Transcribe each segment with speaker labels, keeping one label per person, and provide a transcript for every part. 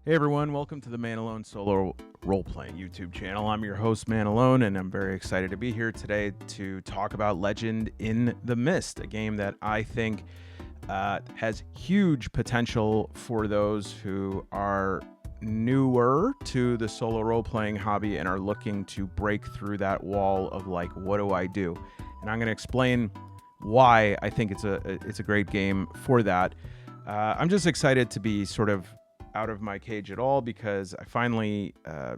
Speaker 1: Hey everyone, welcome to the Man Alone Solo Role-Playing YouTube channel. I'm your host, Man Alone, and I'm very excited to be here today to talk about Legend in the Mist, a game that I think has huge potential for those who are newer to the solo role-playing hobby and are looking to break through that wall of like, what do I do? And I'm going to explain why I think it's a great game for that. I'm just excited to be sort of out of my cage at all because I finally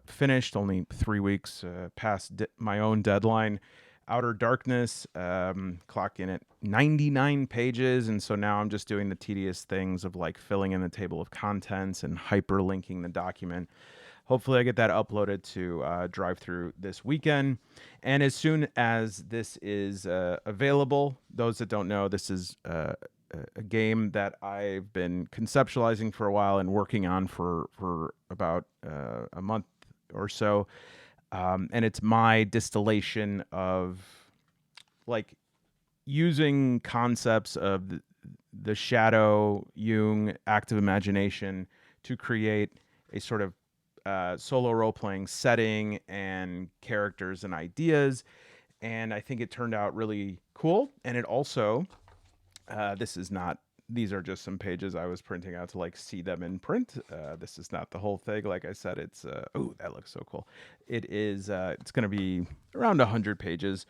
Speaker 1: finished only 3 weeks past my own deadline. Outer Darkness, clock in at 99 pages, and so now I'm just doing the tedious things of like filling in the table of contents and hyperlinking the document. Hopefully I get that uploaded to drive through this weekend. And as soon as this is available, those that don't know, this is a game that I've been conceptualizing for a while and working on for about a month or so. And it's my distillation of like using concepts of the shadow, Jung, active imagination to create a sort of solo role-playing setting and characters and ideas. And I think it turned out really cool. And it also, these are just some pages I was printing out to like see them in print. This is not the whole thing. Like I said, it's, oh, that looks so cool. It's going to be around 100 pages.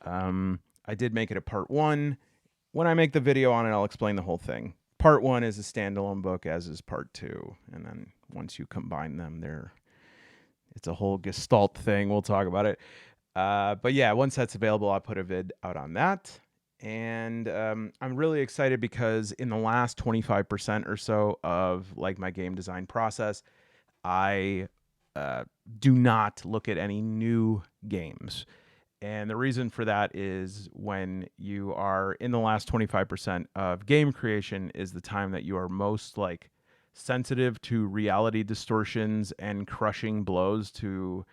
Speaker 1: I did make it a part one. When I make the video on it, I'll explain the whole thing. Part one is a standalone book, as is part two. And then once you combine them, it's a whole gestalt thing. We'll talk about it. But yeah, once that's available, I'll put a vid out on that. And I'm really excited because in the last 25% or so of like my game design process, I do not look at any new games. And the reason for that is when you are in the last 25% of game creation is the time that you are most like sensitive to reality distortions and crushing blows to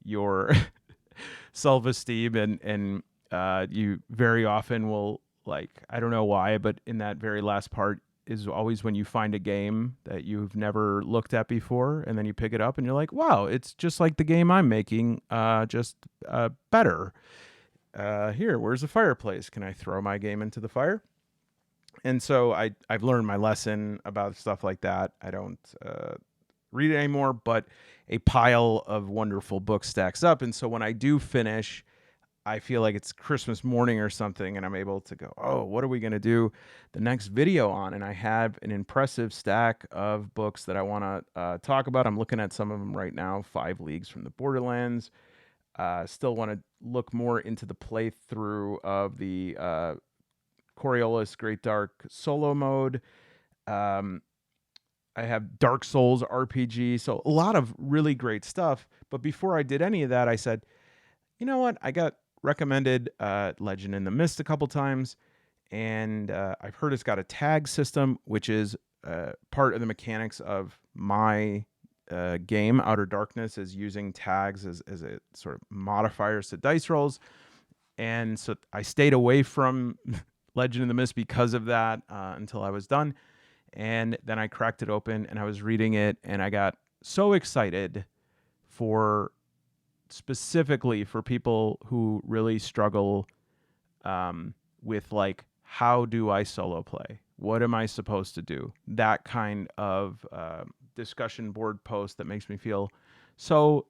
Speaker 1: your self-esteem. And you very often will, like, I don't know why, but in that very last part is always when you find a game that you've never looked at before, and then you pick it up and you're like, wow, it's just like the game I'm making, just better. Here, where's the fireplace? Can I throw my game into the fire? And so I've learned my lesson about stuff like that. I don't read it anymore, but a pile of wonderful books stacks up. And so when I do finish, I feel like it's Christmas morning or something, and I'm able to go, oh, what are we going to do the next video on? And I have an impressive stack of books that I want to talk about. I'm looking at some of them right now. 5 Leagues from the Borderlands. Still want to look more into the playthrough of the Coriolis Great Dark solo mode. I have Dark Souls RPG. So a lot of really great stuff. But before I did any of that, I said, you know what? I got recommended Legend in the Mist a couple times, and I've heard it's got a tag system, which is part of the mechanics of my game. Outer Darkness is using tags as a sort of modifiers to dice rolls, and so I stayed away from Legend in the Mist because of that until I was done, and then I cracked it open and I was reading it, and I got so excited for specifically for people who really struggle with like, how do I solo play? What am I supposed to do? That kind of discussion board post that makes me feel so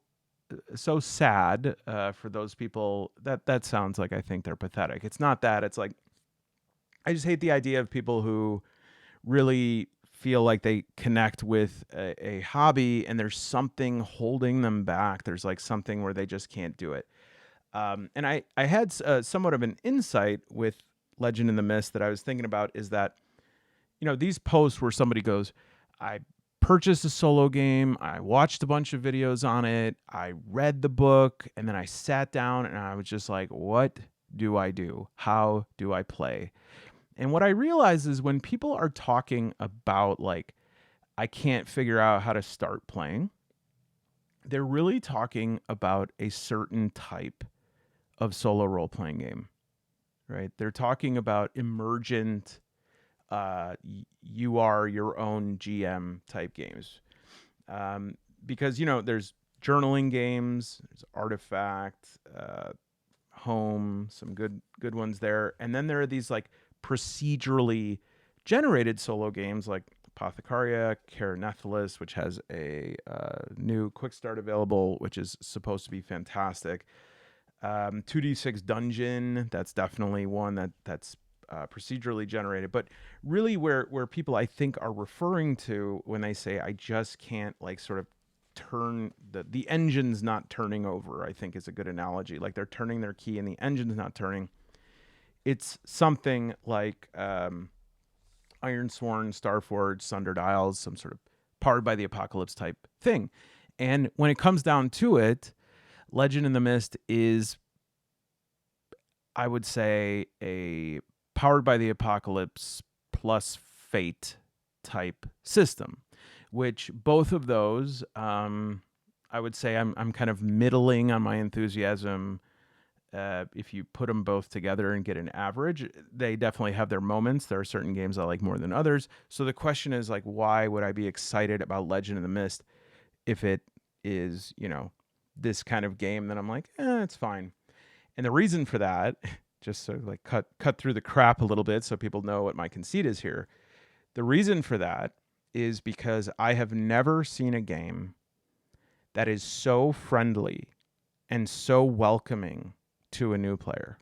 Speaker 1: sad for those people. That sounds like I think they're pathetic. It's not that. It's like, I just hate the idea of people who really feel like they connect with a hobby and there's something holding them back. There's like something where they just can't do it. And I had somewhat of an insight with Legend in the Mist that I was thinking about is that, you know, these posts where somebody goes, I purchased a solo game, I watched a bunch of videos on it, I read the book, and then I sat down and I was just like, what do I do? How do I play? And what I realize is when people are talking about like, I can't figure out how to start playing, they're really talking about a certain type of solo role-playing game, right? They're talking about emergent, you are your own GM type games. Because there's journaling games, there's Artifact, Home, some good ones there, and then there are these like procedurally generated solo games like Apothecaria, Categorizing, which has a new quick start available, which is supposed to be fantastic. 2D6 Dungeon, that's definitely one that's procedurally generated, but really where people I think are referring to when they say I just can't like sort of turn the engine's not turning over, I think is a good analogy. Like they're turning their key and the engine's not turning. It's something like Ironsworn, Starforged, Sundered Isles, some sort of powered by the apocalypse type thing. And when it comes down to it, Legend in the Mist is, I would say, a powered by the apocalypse plus fate type system, which both of those, I would say I'm kind of middling on my enthusiasm. If you put them both together and get an average, they definitely have their moments. There are certain games I like more than others. So the question is like, why would I be excited about Legend of the Mist if it is, this kind of game that I'm like, it's fine. And the reason for that, just so like cut through the crap a little bit so people know what my conceit is here. The reason for that is because I have never seen a game that is so friendly and so welcoming to a new player.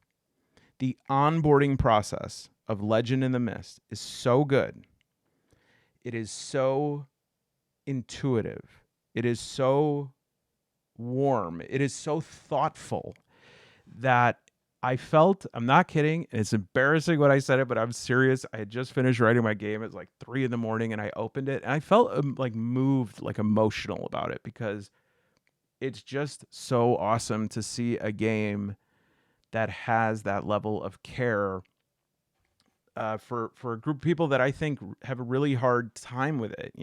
Speaker 1: The onboarding process of Legend in the Mist is so good. It is so intuitive. It is so warm. It is so thoughtful that I felt, I'm not kidding, it's embarrassing when I said it, but I'm serious. I had just finished writing my game. It was like 3 a.m. and I opened it and I felt like moved, like emotional about it, because it's just so awesome to see a game that has that level of care for a group of people that I think have a really hard time with it.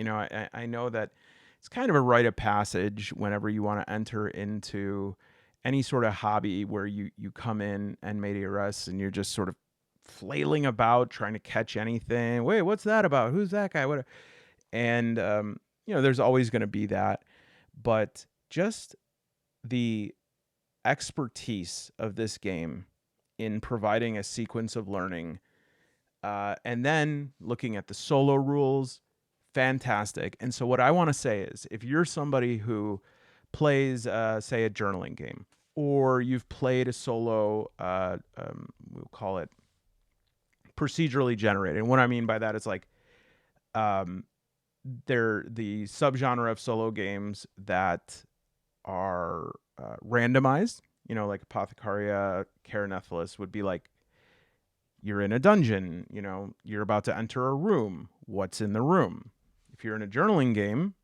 Speaker 1: I know that it's kind of a rite of passage whenever you want to enter into any sort of hobby where you come in and medias and you're just sort of flailing about trying to catch anything. Wait, what's that about? Who's that guy? What? And there's always going to be that, but just the expertise of this game in providing a sequence of learning, and then looking at the solo rules, fantastic. And so what I want to say is, if you're somebody who plays, say, a journaling game, or you've played a solo, we'll call it procedurally generated. And what I mean by that is like, they're the subgenre of solo games that are randomized. Like Apothecaria, Categorizing would be like, you're in a dungeon, you're about to enter a room. What's in the room? If you're in a journaling game,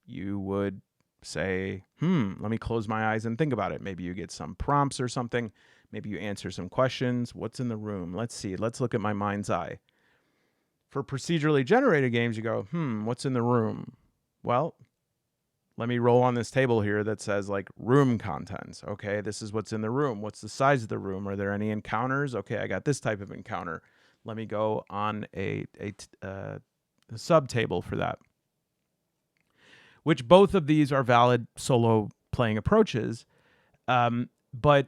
Speaker 1: you would say, let me close my eyes and think about it. Maybe you get some prompts or something. Maybe you answer some questions. What's in the room? Let's see. Let's look at my mind's eye. For procedurally generated games, you go, what's in the room? Well, let me roll on this table here that says like room contents. Okay, this is what's in the room. What's the size of the room? Are there any encounters? Okay, I got this type of encounter. Let me go on a sub table for that. Which both of these are valid solo playing approaches. But,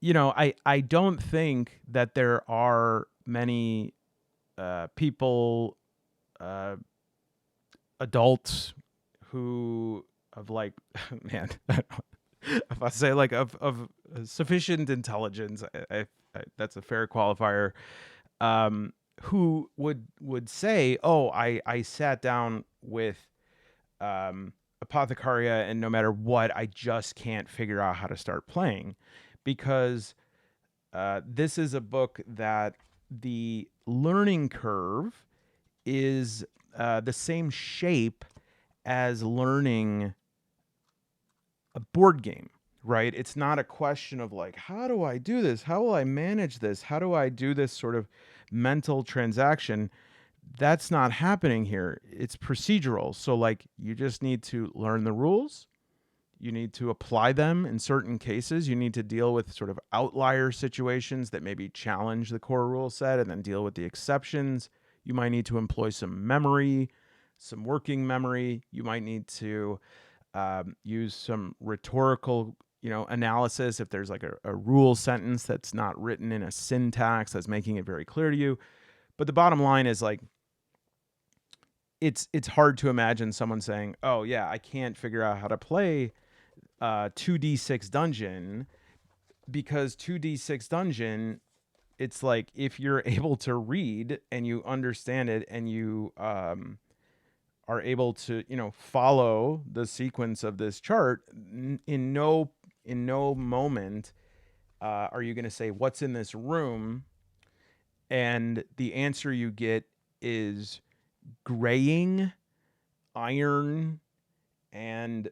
Speaker 1: I don't think that there are many people, adults who of like, man, if I say like of sufficient intelligence, I that's a fair qualifier, who would say, oh, I sat down with Apothecaria, and no matter what, I just can't figure out how to start playing, because this is a book that the learning curve is the same shape as learning a board game, right? It's not a question of like, how do I do this? How will I manage this? How do I do this sort of mental transaction? That's not happening here. It's procedural. So like, you just need to learn the rules. You need to apply them in certain cases. You need to deal with sort of outlier situations that maybe challenge the core rule set, and then deal with the exceptions. You might need to employ some memory, some working memory. You might need to use some rhetorical, analysis. If there's like a rule sentence that's not written in a syntax that's making it very clear to you. But the bottom line is like, it's hard to imagine someone saying, "Oh yeah, I can't figure out how to play 2d6 dungeon," because 2d6 dungeon, it's like if you're able to read and you understand it and you are able to follow the sequence of this chart, in no moment are you going to say what's in this room, and the answer you get is graying, iron, and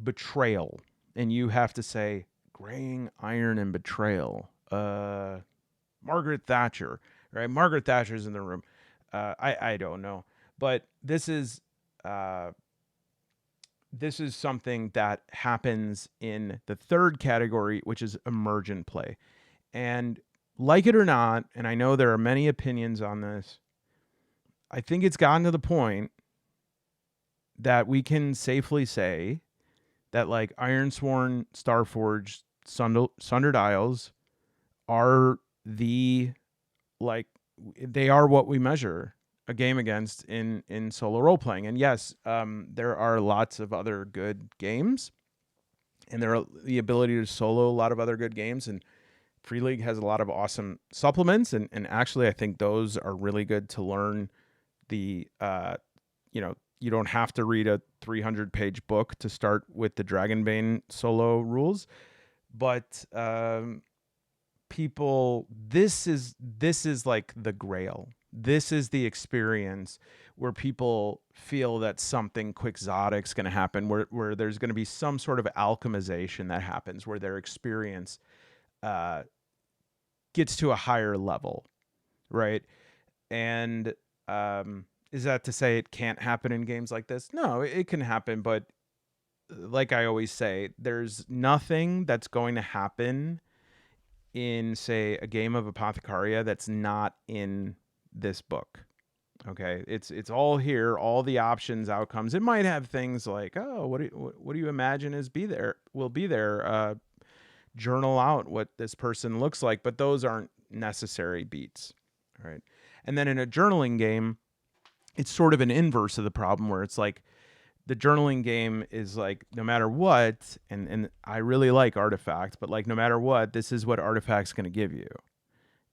Speaker 1: betrayal, and you have to say graying, iron, and betrayal. Margaret Thatcher, right? Margaret Thatcher's in the room. I don't know, but this is something that happens in the third category, which is emergent play. And like it or not, and I know there are many opinions on this, I think it's gotten to the point that we can safely say that like Ironsworn, Starforged, Sundered Isles are they are what we measure a game against in solo role playing. And yes, there are lots of other good games, and there are the ability to solo a lot of other good games, and Free League has a lot of awesome supplements, and actually I think those are really good to learn the you don't have to read a 300-page book to start with the Dragonbane solo rules, but people, this is like the grail. This is the experience where people feel that something quixotic's going to happen, where there's going to be some sort of alchemization that happens, where their experience gets to a higher level, right? And is that to say it can't happen in games like this? No, it can happen, but like I always say, there's nothing that's going to happen in, say, a game of Apothecaria that's not in this book. Okay, it's all here, all the options, outcomes. It might have things like, oh, what do you imagine will be there? Journal out what this person looks like, but those aren't necessary beats, right? And then in a journaling game, it's sort of an inverse of the problem, where it's like the journaling game is like, no matter what, and I really like Artifact, but like no matter what, this is what Artifact's going to give you.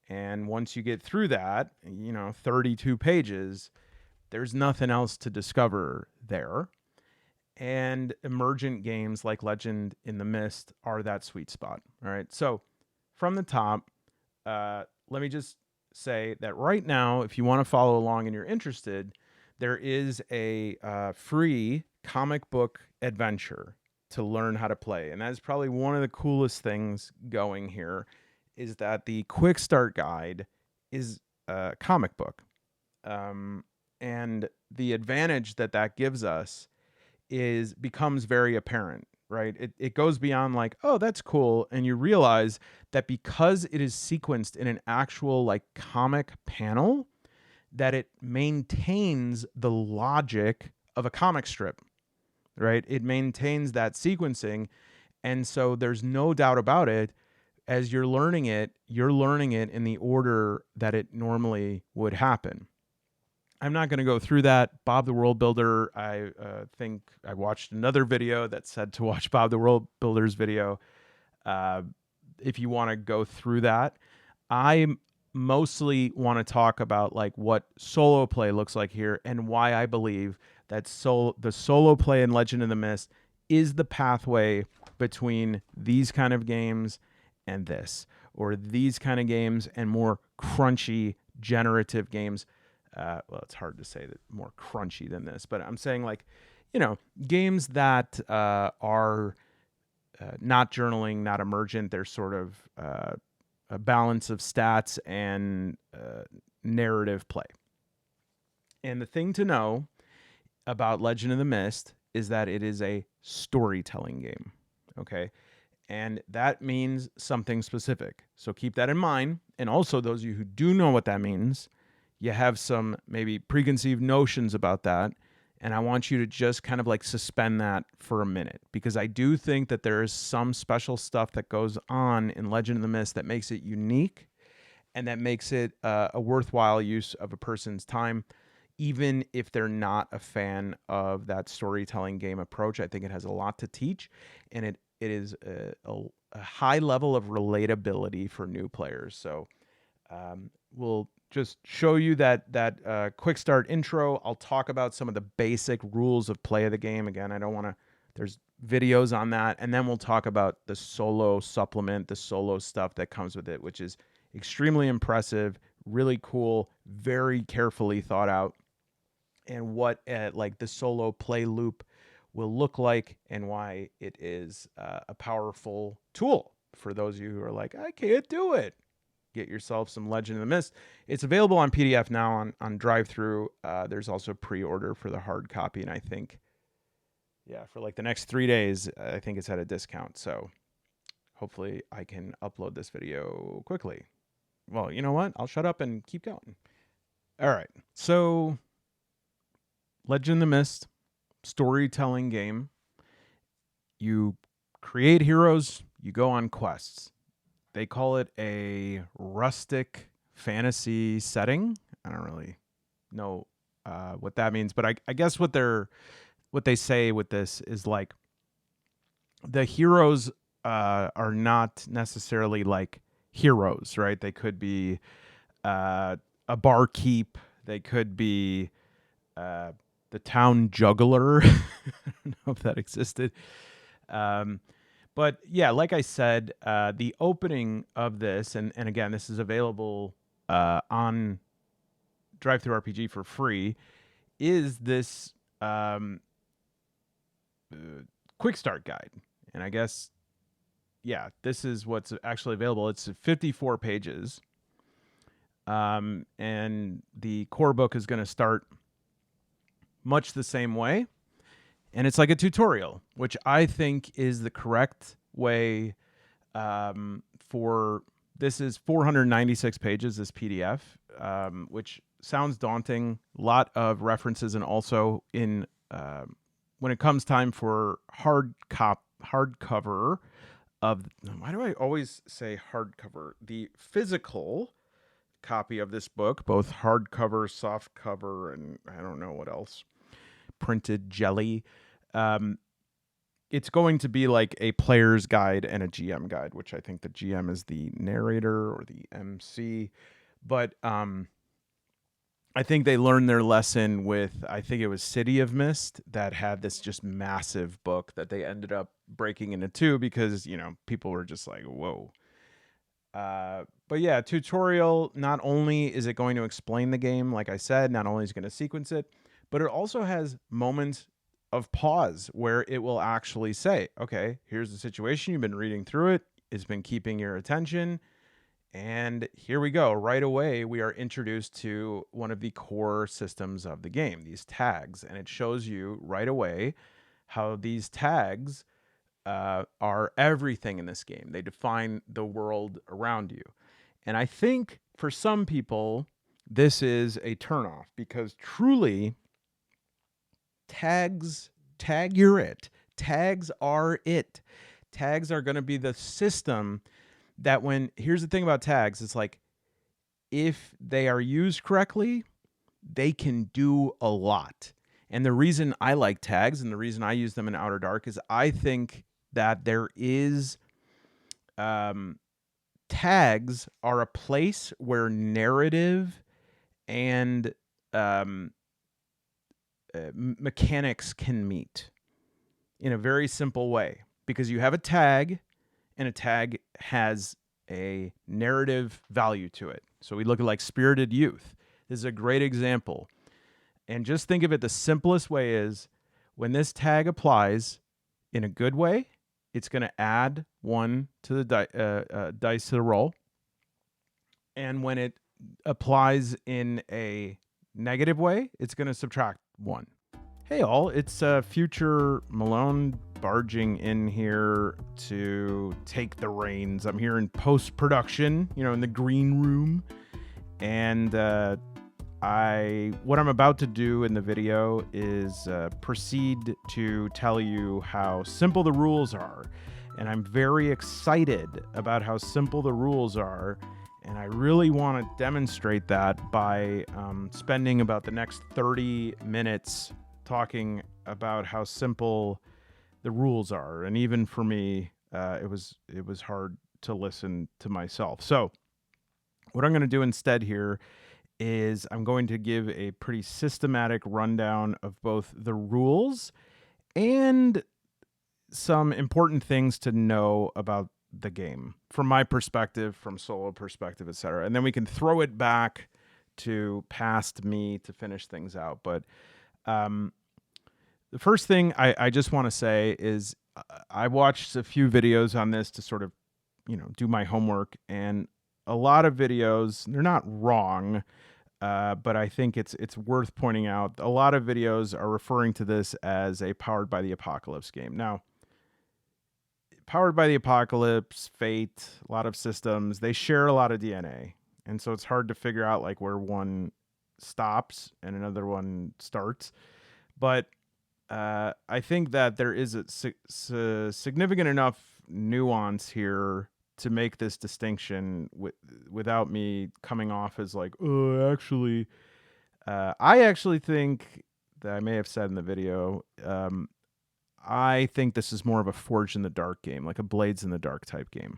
Speaker 1: And once you get through that, 32 pages, there's nothing else to discover there. And emergent games like Legend in the Mist are that sweet spot. All right. So from the top, let me just say that right now, if you want to follow along and you're interested, there is a free comic book adventure to learn how to play. And that is probably one of the coolest things going here, is that the quick start guide is a comic book. And the advantage that gives us becomes very apparent, right? It goes beyond like, oh, that's cool. And you realize that because it is sequenced in an actual like comic panel, that it maintains the logic of a comic strip, right? It maintains that sequencing. And so there's no doubt about it. As you're learning it in the order that it normally would happen. I'm not going to go through that. Bob the World Builder, I think I watched another video that said to watch Bob the World Builder's video if you want to go through that. I mostly want to talk about like what solo play looks like here, and why I believe that the solo play in Legend in the Mist is the pathway between these kind of games and this, or these kind of games and more crunchy generative games. Well, it's hard to say that more crunchy than this, but I'm saying like, games that are not journaling, not emergent. They're sort of a balance of stats and narrative play. And the thing to know about Legend of the Mist is that it is a storytelling game. Okay. And that means something specific. So keep that in mind. And also, those of you who do know what that means, you have some maybe preconceived notions about that. And I want you to just kind of like suspend that for a minute, because I do think that there is some special stuff that goes on in Legend of the Mist that makes it unique and that makes it a worthwhile use of a person's time, even if they're not a fan of that storytelling game approach. I think it has a lot to teach, and it is a high level of relatability for new players. So we'll just show you that quick start intro. I'll talk about some of the basic rules of play of the game. Again, I don't want to, there's videos on that. And then we'll talk about the solo supplement, the solo stuff that comes with it, which is extremely impressive, really cool, very carefully thought out, and what like the solo play loop will look like, and why it is a powerful tool for those of you who are like, I can't do it. Get yourself some Legend of the Mist. It's available on PDF now on drive-thru. There's also pre-order for the hard copy, and I think, yeah, for like the next 3 days, I think it's at a discount. So hopefully I can upload this video quickly. Well, you know what? I'll shut up and keep going. All right. So Legend of the Mist, storytelling game. You create heroes, you go on quests. They call it a rustic fantasy setting. I don't really know what that means, but I guess what they say with this is like the heroes are not necessarily like heroes, right? They could be a barkeep. They could be the town juggler. I don't know if that existed. But yeah, like I said, the opening of this, and again, this is available on drive-thru RPG for free, is this quick start guide. And I guess, yeah, this is what's actually available. It's 54 pages. And the core book is going to start much the same way. And it's like a tutorial, which I think is the correct way for, this is 496 pages, this PDF, which sounds daunting. A lot of references, and also in when it comes time for hardcover of, why do I always say hardcover? The physical copy of this book, both hardcover, softcover, and I don't know what else, printed jelly. It's going to be like a player's guide and a GM guide, which I think the GM is the narrator or the MC. But I think they learned their lesson with, I think it was City of Mist, that had this just massive book that they ended up breaking into two because, you know, people were just like, whoa. But yeah, tutorial, not only is it going to explain the game, like I said, not only is it going to sequence it, but it also has moments of pause where it will actually say, okay, here's the situation. You've been reading through it. It's been keeping your attention. And here we go. Right away, we are introduced to one of the core systems of the game, these tags. And it shows you right away how these tags are everything in this game. They define the world around you. And I think for some people, this is a turnoff, because truly, you're it. Tags are it. Tags are going to be the system that here's the thing about tags. It's like, if they are used correctly, they can do a lot. And the reason I like tags, and the reason I use them in Outer Dark, is I think that there is, tags are a place where narrative and mechanics can meet in a very simple way, because you have a tag, and a tag has a narrative value to it. So we look at like Spirited Youth. This is a great example. And just think of it, the simplest way is, when this tag applies in a good way, it's going to add 1 to the dice to the roll. And when it applies in a negative way, it's going to subtract 1. Hey all, it's future Malone barging in here to take the reins. I'm here in post-production, in the green room. And what I'm about to do in the video is proceed to tell you how simple the rules are. And I'm very excited about how simple the rules are. And I really want to demonstrate that by spending about the next 30 minutes talking about how simple the rules are. And even for me, it was hard to listen to myself. So what I'm going to do instead here is I'm going to give a pretty systematic rundown of both the rules and some important things to know about the game from my perspective, from solo perspective, etc. And then we can throw it back to past me to finish things out. But the first thing I just want to say is I watched a few videos on this to sort of, do my homework, and a lot of videos, they're not wrong, but I think it's worth pointing out a lot of videos are referring to this as a Powered by the Apocalypse game. Now, Powered by the Apocalypse, Fate, a lot of systems, they share a lot of DNA. And so it's hard to figure out like where one stops and another one starts. But I think that there is a significant enough nuance here to make this distinction without me coming off as like, oh, actually, I actually think that I may have said in the video, I think this is more of a Forged in the Dark game, like a Blades in the Dark type game.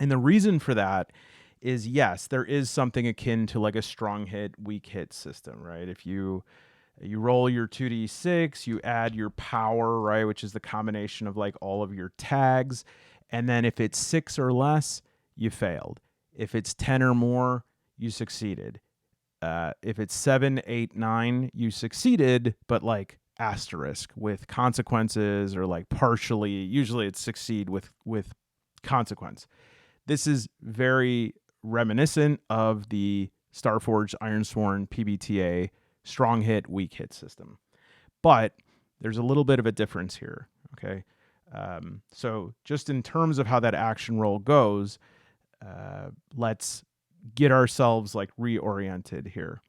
Speaker 1: And the reason for that is, yes, there is something akin to like a strong hit, weak hit system, right? If you roll your 2d6, you add your power, right, which is the combination of like all of your tags. And then if it's 6 or less, you failed. If it's 10 or more, you succeeded. If it's 7, 8, 9, you succeeded, but like asterisk with consequences, or like partially, usually it's succeed with consequence. This is very reminiscent of the Starforged Ironsworn PBTA strong hit, weak hit system. But there's a little bit of a difference here, okay? So just in terms of how that action roll goes, let's get ourselves like reoriented here.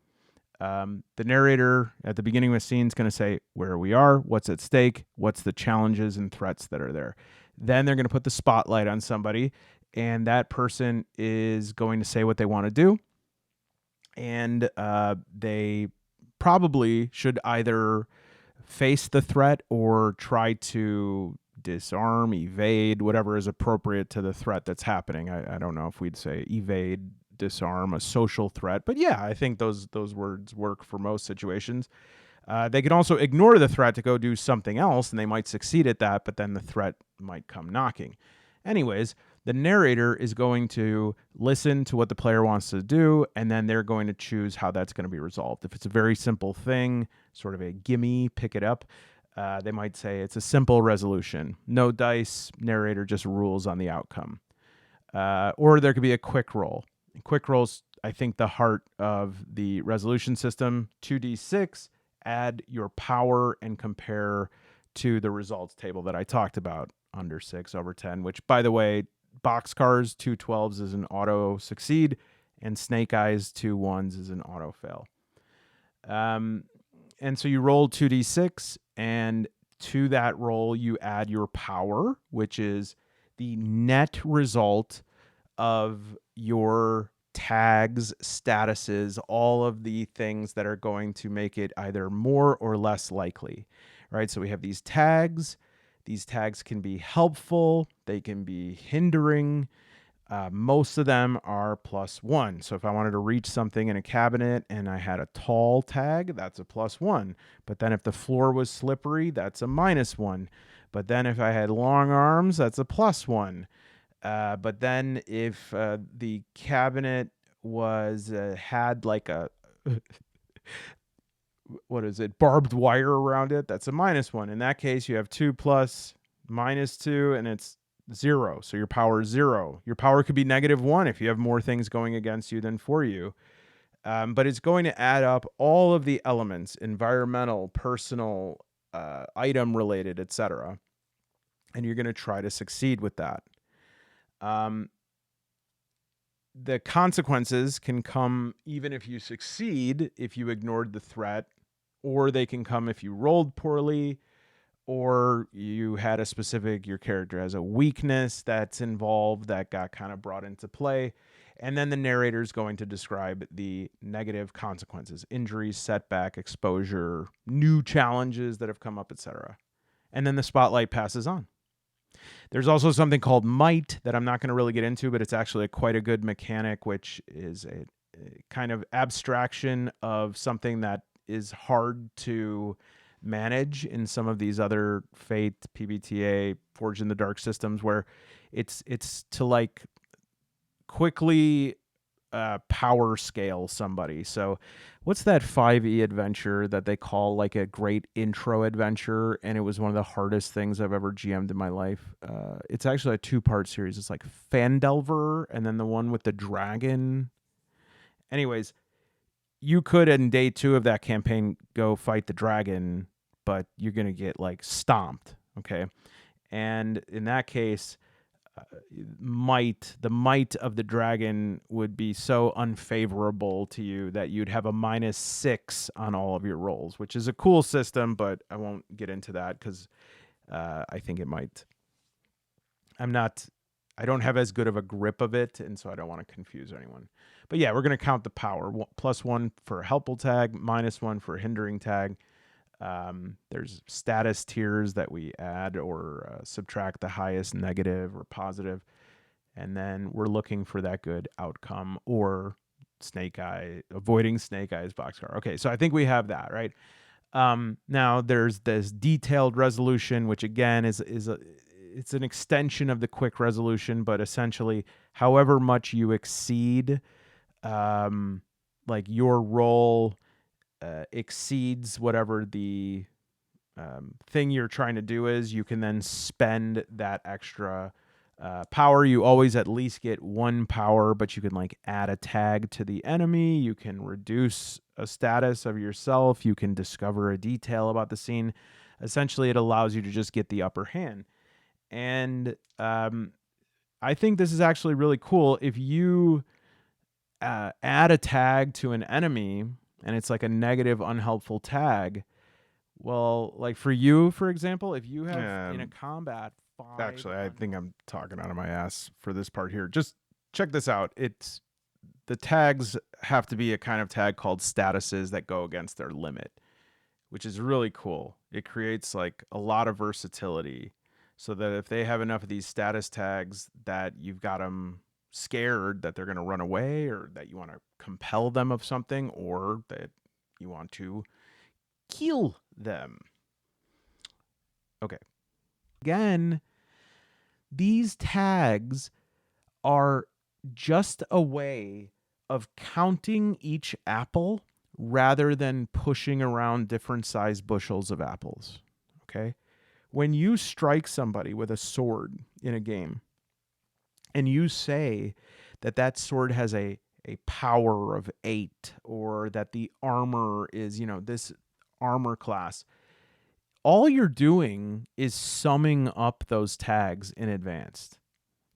Speaker 1: The narrator at the beginning of a scene is going to say where we are, what's at stake, what's the challenges and threats that are there. Then they're going to put the spotlight on somebody, and that person is going to say what they want to do. And they probably should either face the threat or try to disarm, evade, whatever is appropriate to the threat that's happening. I don't know if we'd say evade, disarm, a social threat, but yeah, I think those words work for most situations. They can also ignore the threat to go do something else, and they might succeed at that, but then the threat might come knocking. Anyways, the narrator is going to listen to what the player wants to do, and then they're going to choose how that's going to be resolved. If it's a very simple thing, sort of a gimme, pick it up, they might say it's a simple resolution. No dice, narrator just rules on the outcome. Or there could be a quick roll. Quick rolls, I think, the heart of the resolution system. 2d6, add your power and compare to the results table that I talked about, under 6 over 10, which, by the way, boxcars 2 12s is an auto succeed, and snake eyes 2 1s is an auto fail. And so you roll 2d6, and to that roll you add your power, which is the net result of your tags, statuses, all of the things that are going to make it either more or less likely, right? So we have these tags. These tags can be helpful. They can be hindering. Most of them are +1. So if I wanted to reach something in a cabinet and I had a tall tag, that's a +1. But then if the floor was slippery, that's a -1. But then if I had long arms, that's a +1. But then if the cabinet was had like a what is it, barbed wire around it, that's a -1. In that case, you have 2 plus -2, and it's 0. So your power is 0. Your power could be -1 if you have more things going against you than for you. But it's going to add up all of the elements, environmental, personal, item related, etc. And you're going to try to succeed with that. the consequences can come even if you succeed, if you ignored the threat, or they can come if you rolled poorly, or you had a specific, your character has a weakness that's involved that got kind of brought into play. And then the narrator is going to describe the negative consequences, injuries, setback, exposure, new challenges that have come up, etc. And then the spotlight passes on. There's also something called might that I'm not going to really get into, but it's actually quite a good mechanic, which is a kind of abstraction of something that is hard to manage in some of these other Fate, PBTA, Forged in the Dark systems, where it's to like quickly power scale somebody. So what's that 5e adventure that they call like a great intro adventure, and it was one of the hardest things I've ever GM'd in my life. It's actually a 2-part series. It's like Fandelver and then the one with the dragon. Anyways, you could in day 2 of that campaign go fight the dragon, but you're going to get like stomped, okay? And in that case, the might of the dragon would be so unfavorable to you that you'd have a -6 on all of your rolls, which is a cool system, but I won't get into that because I think it might. I don't have as good of a grip of it, and so I don't want to confuse anyone. But yeah, we're going to count the power. +1 for a helpful tag, -1 for a hindering tag. There's status tiers that we add or subtract the highest negative or positive. And then we're looking for that good outcome or avoiding snake eyes boxcar. Okay, so I think we have that, right? Now there's this detailed resolution, which again it's an extension of the quick resolution, but essentially however much you exceed, like your roll exceeds whatever the thing you're trying to do is, you can then spend that extra power. You always at least get 1 power, but you can like add a tag to the enemy. You can reduce a status of yourself. You can discover a detail about the scene. Essentially, it allows you to just get the upper hand. And I think this is actually really cool. If you add a tag to an enemy and it's like a negative, unhelpful tag, well, like for you, for example, if you have in a combat 5... Actually, I think I'm talking out of my ass for this part here. Just check this out. The tags have to be a kind of tag called statuses that go against their limit, which is really cool. It creates like a lot of versatility so that if they have enough of these status tags that you've got them scared that they're going to run away, or that you want to compel them of something, or that you want to kill them. Okay. Again, these tags are just a way of counting each apple rather than pushing around different size bushels of apples. Okay? When you strike somebody with a sword in a game and you say that that sword has a power of 8, or that the armor is, this armor class, all you're doing is summing up those tags in advance.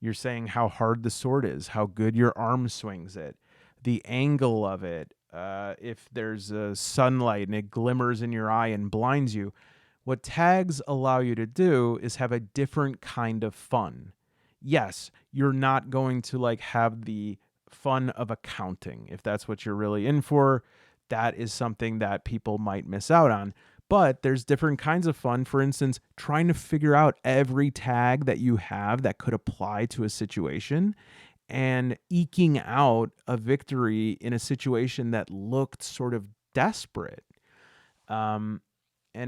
Speaker 1: You're saying how hard the sword is, how good your arm swings it, the angle of it, if there's a sunlight and it glimmers in your eye and blinds you. What tags allow you to do is have a different kind of fun. Yes, you're not going to like have the fun of accounting. If that's what you're really in for, that is something that people might miss out on. But there's different kinds of fun. For instance, trying to figure out every tag that you have that could apply to a situation and eking out a victory in a situation that looked sort of desperate. And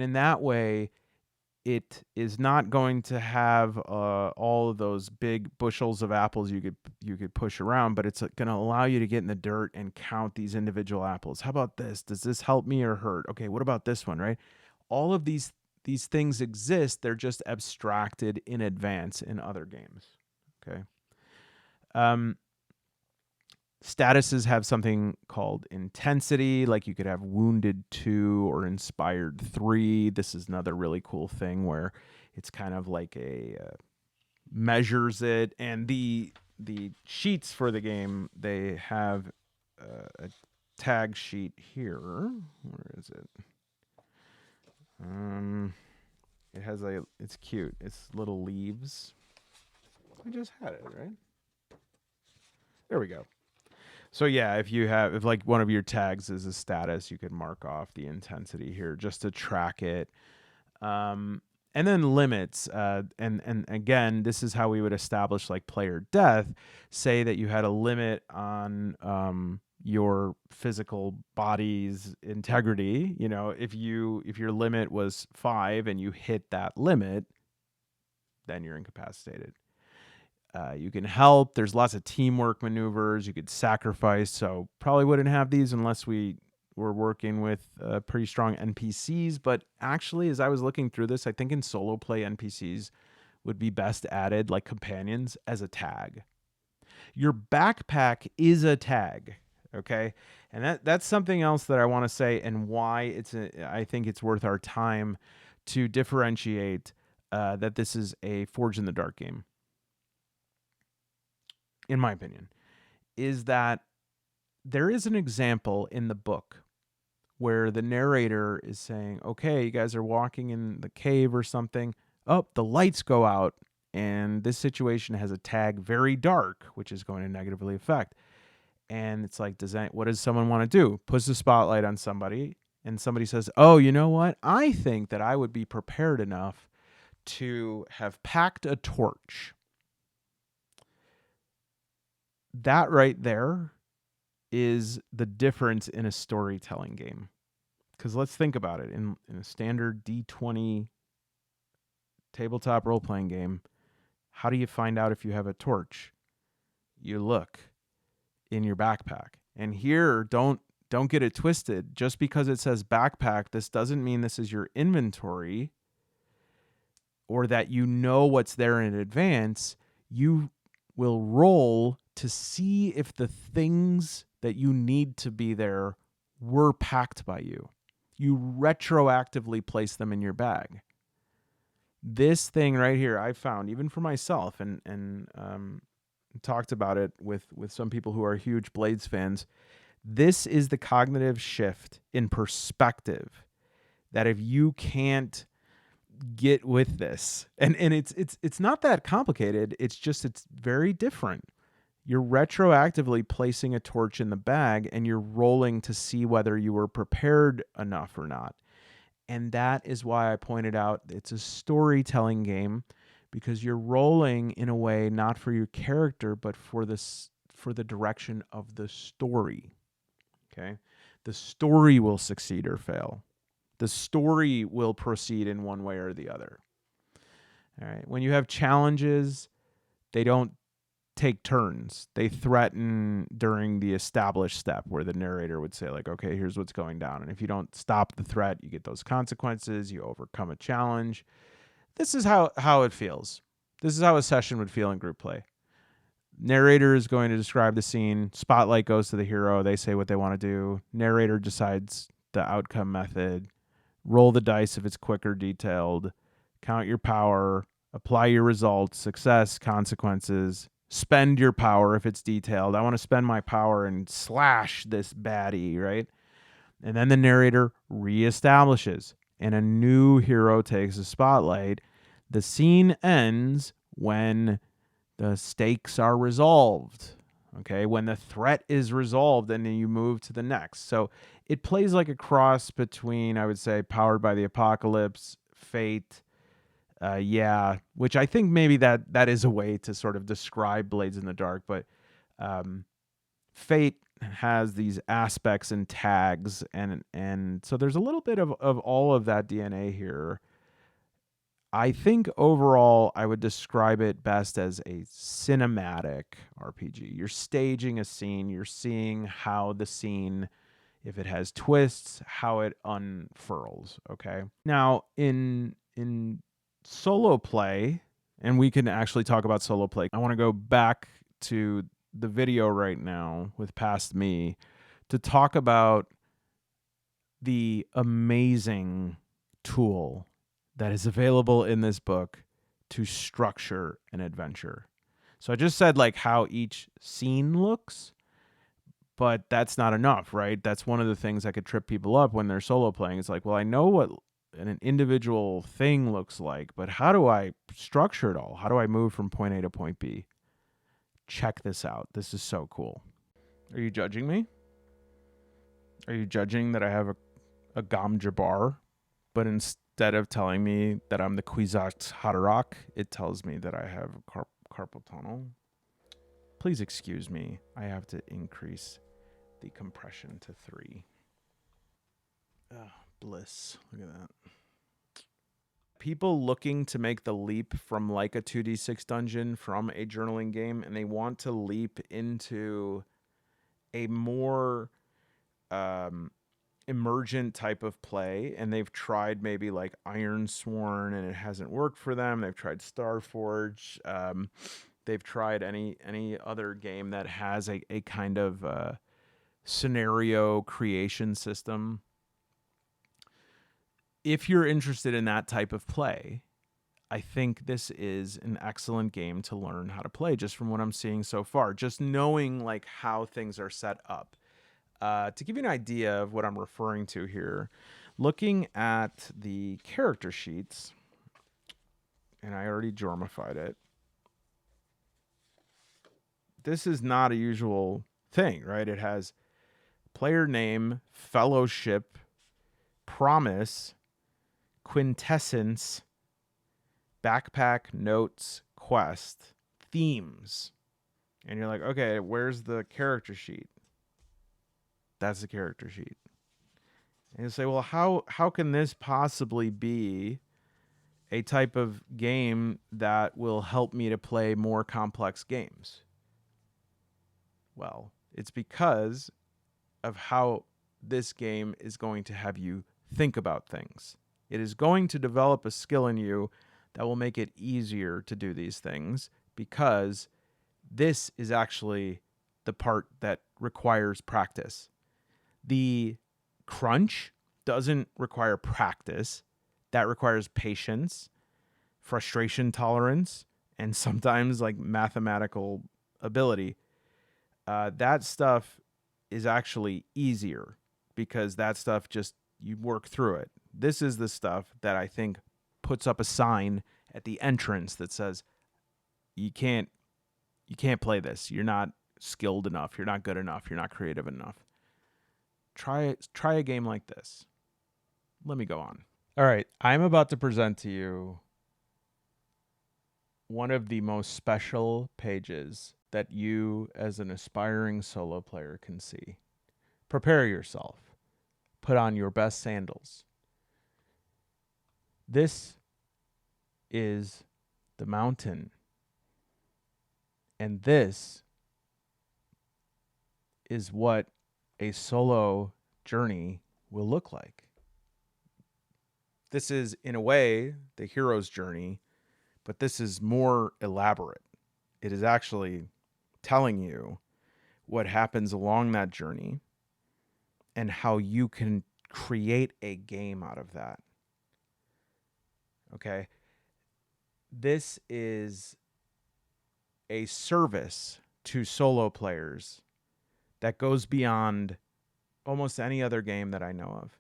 Speaker 1: in that way, it is not going to have all of those big bushels of apples you could push around, but it's going to allow you to get in the dirt and count these individual apples. How about this? Does this help me or hurt? Okay, what about this one, right? All of these things exist. They're just abstracted in advance in other games. Okay. Statuses have something called intensity, like you could have wounded 2 or inspired 3. This is another really cool thing where it's kind of like a measures it, and the the sheets for the game, they have a tag sheet here. Where is it? It has it's cute. It's little leaves. I just had it, right? There we go. So yeah, if like one of your tags is a status, you could mark off the intensity here just to track it. And then limits, and again, this is how we would establish like player death. Say that you had a limit on your physical body's integrity. You know, if your limit was 5 and you hit that limit, then you're incapacitated. You can help. There's lots of teamwork maneuvers. You could sacrifice. So probably wouldn't have these unless we were working with pretty strong NPCs. But actually, as I was looking through this, I think in solo play, NPCs would be best added like companions as a tag. Your backpack is a tag, okay? And that's something else that I want to say, and why I think it's worth our time to differentiate that this is a Forge in the Dark game. In my opinion, is that there is an example in the book where the narrator is saying, okay, you guys are walking in the cave or something. Oh, the lights go out, and this situation has a tag very dark, which is going to negatively affect. And it's like, what does someone want to do? Puts the spotlight on somebody, and somebody says, oh, you know what? I think that I would be prepared enough to have packed a torch. That right there is the difference in a storytelling game. Because let's think about it. In a standard D20 tabletop role-playing game, how do you find out if you have a torch? You look in your backpack. And here, don't get it twisted. Just because it says backpack, this doesn't mean this is your inventory or that you know what's there in advance. You will roll to see if the things that you need to be there were packed by you. You retroactively place them in your bag. This thing right here, I found, even for myself, and talked about it with some people who are huge Blades fans. This is the cognitive shift in perspective that if you can't get with this, and it's not that complicated. It's very different. You're retroactively placing a torch in the bag and you're rolling to see whether you were prepared enough or not. And that is why I pointed out it's a storytelling game, because you're rolling in a way not for your character, but for the direction of the story. Okay? The story will succeed or fail. The story will proceed in one way or the other. All right. When you have challenges, they don't take turns. They threaten during the established step where the narrator would say, like, okay, here's what's going down. And if you don't stop the threat, you get those consequences. You overcome a challenge. This is how it feels. This is how a session would feel in group play. Narrator is going to describe the scene. Spotlight goes to the hero. They say what they want to do. Narrator decides the outcome method. Roll the dice if it's quick or detailed. Count your power. Apply your results. Success, consequences. Spend your power if it's detailed. I want to spend my power and slash this baddie, right? And then the narrator reestablishes, and a new hero takes the spotlight. The scene ends when the stakes are resolved, okay? When the threat is resolved, and then you move to the next. So it plays like a cross between, I would say, Powered by the Apocalypse, Fate, which I think maybe that is a way to sort of describe Blades in the Dark, but Fate has these aspects and tags, and so there's a little bit of all of that DNA here. I think overall I would describe it best as a cinematic RPG. You're staging a scene, you're seeing how the scene, if it has twists, how it unfurls, okay? Now, in solo play, and we can actually talk about solo play. I want to go back to the video right now with Past Me to talk about the amazing tool that is available in this book to structure an adventure. So I just said like how each scene looks, but that's not enough, right? That's one of the things that could trip people up when they're solo playing. It's like, well, I know what an individual thing looks like, but how do I structure it all? How do I move from point A to point B? Check this out. This is so cool. Are you judging me? Are you judging that I have a Gam Jabbar, but instead of telling me that I'm the Kwisatz Haderach, it tells me that I have carpal tunnel? Please excuse me. I have to increase the compression to 3. Bliss. Look at that. People looking to make the leap from like a 2d6 dungeon from a journaling game, and they want to leap into a more emergent type of play, and they've tried maybe like Iron Sworn and it hasn't worked for them. They've tried Starforge. They've tried any other game that has a kind of scenario creation system. If you're interested in that type of play, I think this is an excellent game to learn how to play, just from what I'm seeing so far. Just knowing like how things are set up. To give you an idea of what I'm referring to here, looking at the character sheets, and I already jormified it. This is not a usual thing, right? It has player name, fellowship, promise, quintessence, backpack, notes, quest, themes. And you're like, okay, where's the character sheet? That's the character sheet. And you say, well, how can this possibly be a type of game that will help me to play more complex games? Well, it's because of how this game is going to have you think about things. It is going to develop a skill in you that will make it easier to do these things, because this is actually the part that requires practice. The crunch doesn't require practice. That requires patience, frustration tolerance, and sometimes like mathematical ability. That stuff is actually easier because that stuff just, you work through it. This is the stuff that I think puts up a sign at the entrance that says, you can't play this. You're not skilled enough. You're not good enough. You're not creative enough. Try a game like this. Let me go on. All right, I'm about to present to you one of the most special pages that you as an aspiring solo player can see. Prepare yourself. Put on your best sandals. This is the mountain. And this is what a solo journey will look like. This is, in a way, the hero's journey, but this is more elaborate. It is actually telling you what happens along that journey and how you can create a game out of that. Okay? This is a service to solo players that goes beyond almost any other game that I know of.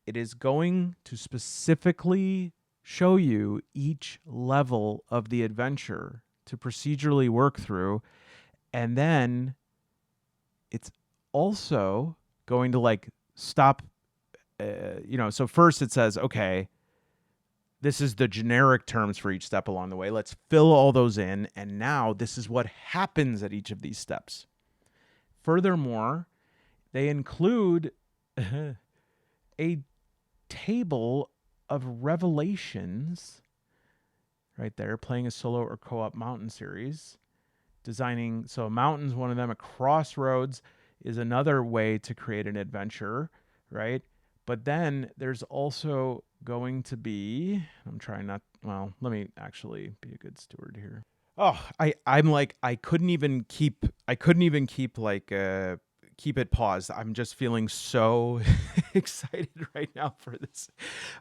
Speaker 1: It is going to specifically show you each level of the adventure to procedurally work through. And then it's also going to like stop, so first it says, okay, this is the generic terms for each step along the way. Let's fill all those in. And now this is what happens at each of these steps. Furthermore, they include a table of revelations right there, playing a solo or co-op mountain series, designing. So mountain's one of them. A crossroads is another way to create an adventure, right? But then there's also going to be, I'm trying not, well, let me actually be a good steward here. Oh, I'm like, I couldn't even keep like, keep it paused. I'm just feeling so excited right now for this.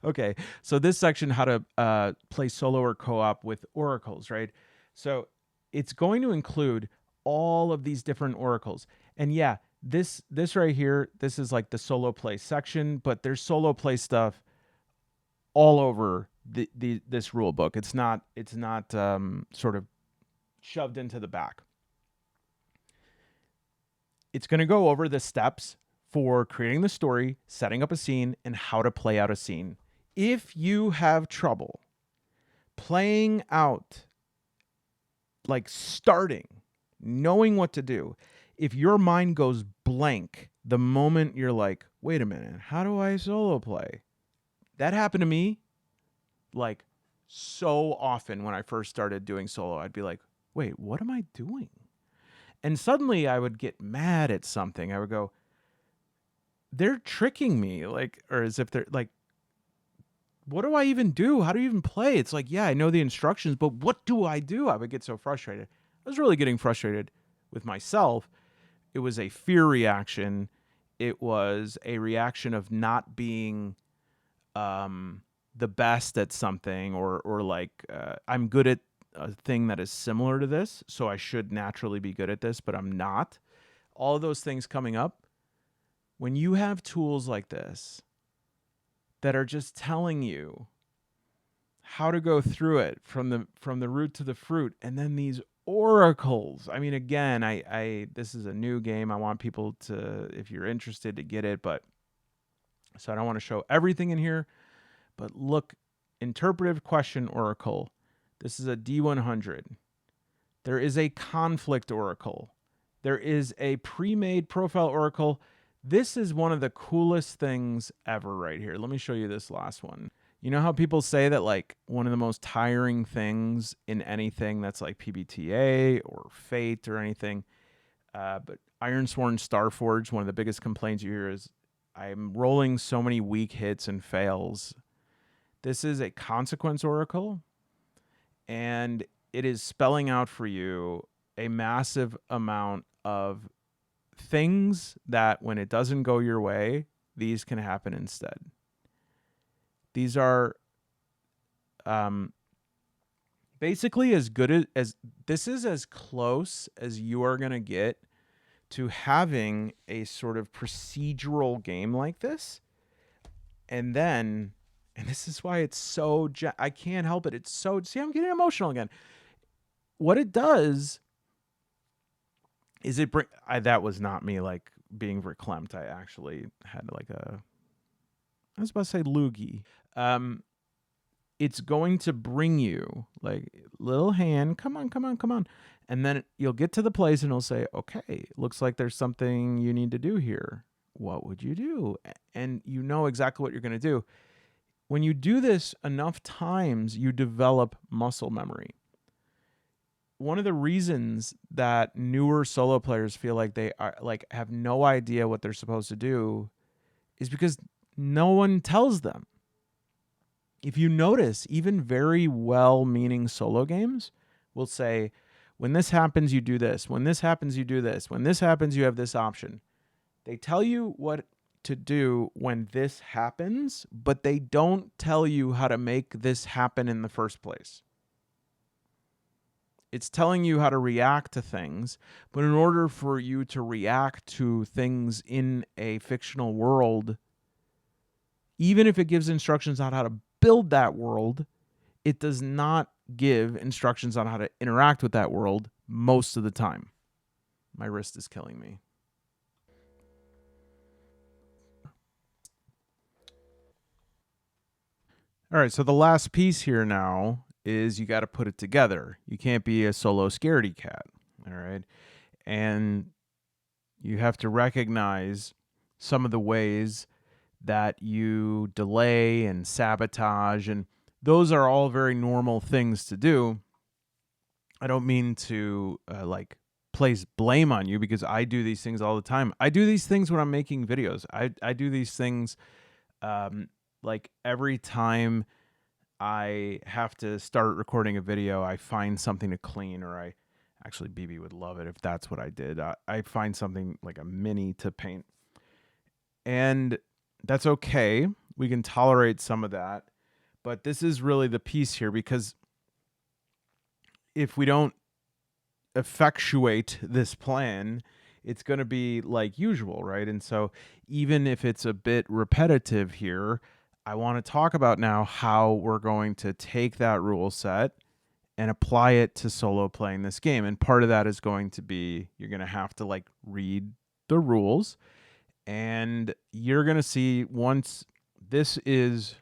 Speaker 1: Okay. So this section, how to play solo or co-op with oracles, right? So it's going to include all of these different oracles. And yeah, this right here, this is like the solo play section, but there's solo play stuff all over this rule book. It's not sort of shoved into the back. It's going to go over the steps for creating the story, setting up a scene, and how to play out a scene. If you have trouble playing out, like starting, knowing what to do, if your mind goes blank the moment you're like, wait a minute, how do I solo play? That happened to me like so often when I first started doing solo. I'd be like, wait, what am I doing? And suddenly I would get mad at something. I would go, they're tricking me, like, or as if they're like, what do I even do? How do you even play? It's like, yeah, I know the instructions, but what do I do? I would get so frustrated. I was really getting frustrated with myself. It was a fear reaction. It was a reaction of not being the best at something, or like I'm good at a thing that is similar to this, so I should naturally be good at this, but I'm not. All of those things coming up. When you have tools like this that are just telling you how to go through it from the root to the fruit, and then these oracles. I mean, again, I this is a new game. I want people to, if you're interested, to get it, but so I don't want to show everything in here. But look, interpretive question oracle. This is a D100. There is a conflict oracle. There is a pre-made profile oracle. This is one of the coolest things ever right here. Let me show you this last one. You know how people say that like one of the most tiring things in anything that's like PBTA or Fate or anything, but Ironsworn Starforge, one of the biggest complaints you hear is, I'm rolling so many weak hits and fails. This is a consequence oracle, and it is spelling out for you a massive amount of things that when it doesn't go your way, these can happen instead. These are basically as good as this is as close as you are going to get to having a sort of procedural game like this. And then, and this is why it's so, I can't help it. It's so, see, I'm getting emotional again. What it does is it bring, that was not me like being verklempt. I actually had like I was about to say loogie. It's going to bring you like little hand, come on, come on, come on. And then you'll get to the place and it'll say, okay, looks like there's something you need to do here. What would you do? And you know exactly what you're going to do. When you do this enough times, you develop muscle memory. One of the reasons that newer solo players feel like they are like have no idea what they're supposed to do is because no one tells them. If you notice, even very well-meaning solo games will say, when this happens, you do this. When this happens, you do this. When this happens, you have this option. They tell you what to do when this happens, but they don't tell you how to make this happen in the first place. It's telling you how to react to things, but in order for you to react to things in a fictional world, even if it gives instructions on how to build that world, it does not give instructions on how to interact with that world most of the time. My wrist is killing me. All right, so the last piece here now is you got to put it together. You can't be a solo scaredy cat, all right? And you have to recognize some of the ways that you delay and sabotage, and those are all very normal things to do. I don't mean to like place blame on you, because I do these things all the time. I do these things when I'm making videos. I do these things like every time I have to start recording a video, I find something to clean, or I actually, BB would love it if that's what I did. I find something like a mini to paint, and that's okay. We can tolerate some of that, but this is really the piece here, because if we don't effectuate this plan, it's going to be like usual, right? And so even if it's a bit repetitive here, I want to talk about now how we're going to take that rule set and apply it to solo playing this game. And part of that is going to be you're going to have to like read the rules, and you're going to see once this is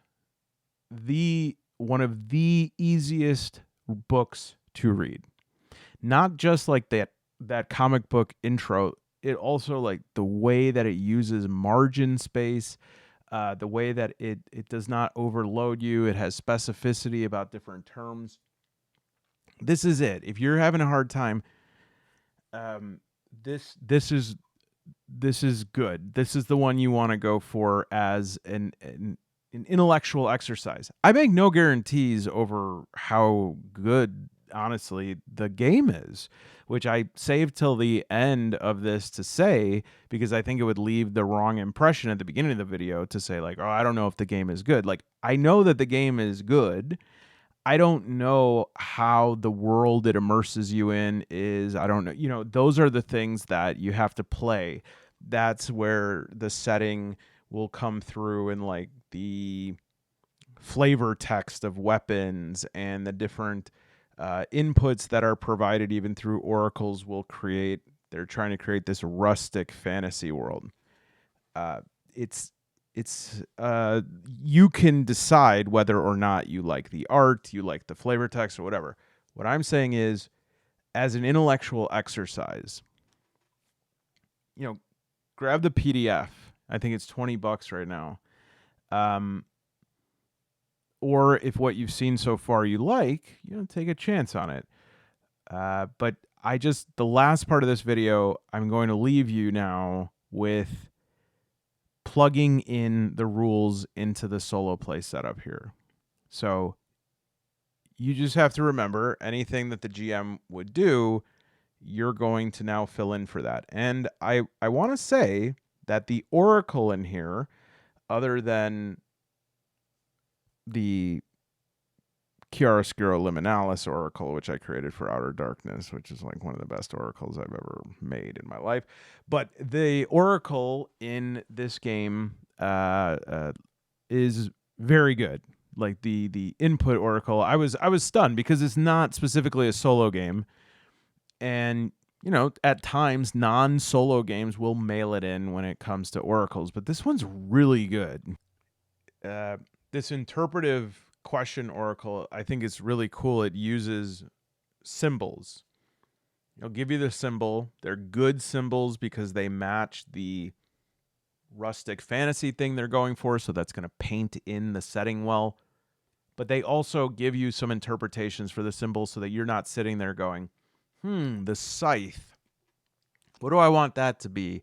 Speaker 1: the one of the easiest books to read. Not just like that comic book intro, it also like the way that it uses margin space, the way that it does not overload you. It has specificity about different terms. This is it. If you're having a hard time, this is good. This is the one you want to go for as an intellectual exercise. I make no guarantees over how good, honestly, the game is, which I saved till the end of this to say, because I think it would leave the wrong impression at the beginning of the video to say like, oh, I don't know if the game is good. Like, I know that the game is good. I don't know how the world it immerses you in is. I don't know. You know, those are the things that you have to play. That's where the setting will come through, and like the flavor text of weapons and the different inputs that are provided even through oracles will create. They're trying to create this rustic fantasy world. It's you can decide whether or not you like the art, you like the flavor text, or whatever. What I'm saying is, as an intellectual exercise, you know, grab the PDF. I think it's $20 right now. Or if what you've seen so far you like, you know, take a chance on it. But the last part of this video, I'm going to leave you now with plugging in the rules into the solo play setup here. So you just have to remember anything that the GM would do, you're going to now fill in for that. And I want to say that the oracle in here, other than the Chiaroscuro Liminalis oracle, which I created for Outer Darkness, which is like one of the best oracles I've ever made in my life. But the oracle in this game is very good. Like the input oracle, I was stunned because it's not specifically a solo game, and you know, at times non-solo games will mail it in when it comes to oracles, but this one's really good. This interpretive question oracle, I think it's really cool. It uses symbols. It'll give you the symbol. They're good symbols because they match the rustic fantasy thing they're going for, so that's going to paint in the setting well. But they also give you some interpretations for the symbols so that you're not sitting there going, the scythe. What do I want that to be?